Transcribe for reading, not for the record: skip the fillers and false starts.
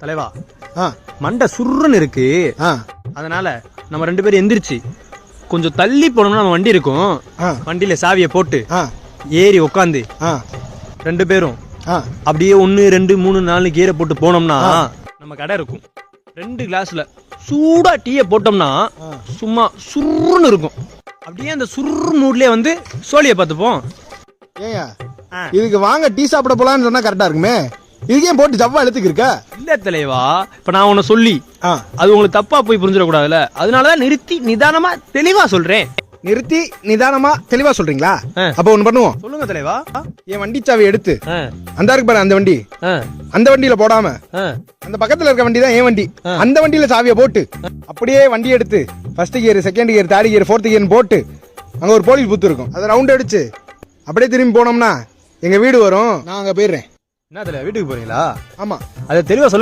தலைவா மண்டை சுருன்னு இருக்கு. அதனால நம்ம 2 பேரும் எந்திரிச்சு கொஞ்சம் தள்ளி போனோம்னா நம்ம வண்டி இருக்கும். வண்டியில சாவியை போட்டு ஏறி உட்காந்து 2 பேரும் அப்படியே 1 2 3 4 கீரை போட்டு போனோம்னா நம்ம கடை இருக்கும். 2 கிளாஸ்ல சூடா டீயை போட்டோம்னா சும்மா சுருன்னு இருக்கும். அப்படியே அந்த சுரு மூட்லயே வந்து சோழியை பார்த்துப்போம். ஏயா இதுக்கு வாங்க டீ சாப்பிட போலான்னு சொன்னா கரெக்டா இருக்குமே. இதுக்கே போட்டு ஜவ்வா எடுத்துக்கு இருக்க. இல்ல தலைவா, இப்ப நான் உன்னை சொல்லி அது உங்களுக்கு தப்பா போய் புரிஞ்சிடக்கூடாதுல்ல, அதனாலதான் நிறுத்தி நிதானமா தெளிவா சொல்றேன். நிறுத்தி நிதானமா தெளிவா சொல்றீங்களா? அப்ப ஒண்ணு பண்ணுவோம். சொல்லுங்க தலைவா. என் வண்டி சாவி எடுத்து அந்த இருக்கு பாரு அந்த வண்டி, அந்த வண்டியில போடாம அந்த பக்கத்துல இருக்க வண்டி தான் என் வண்டி, அந்த வண்டியில சாவியை போட்டு அப்படியே வண்டி எடுத்து first gear second gear third gear fourth gear போட்டு அங்க ஒரு போலீஸ் பூத்து இருக்கும், அதை ரவுண்ட் அடிச்சு அப்படியே திரும்பி போனோம்னா எங்க வீடு வரும். நான் அங்க போயிடுறேன். என்ன தலைவா, வீட்டுக்கு போறீங்களா? ஆமா. அதை தெளிவா சொல்ல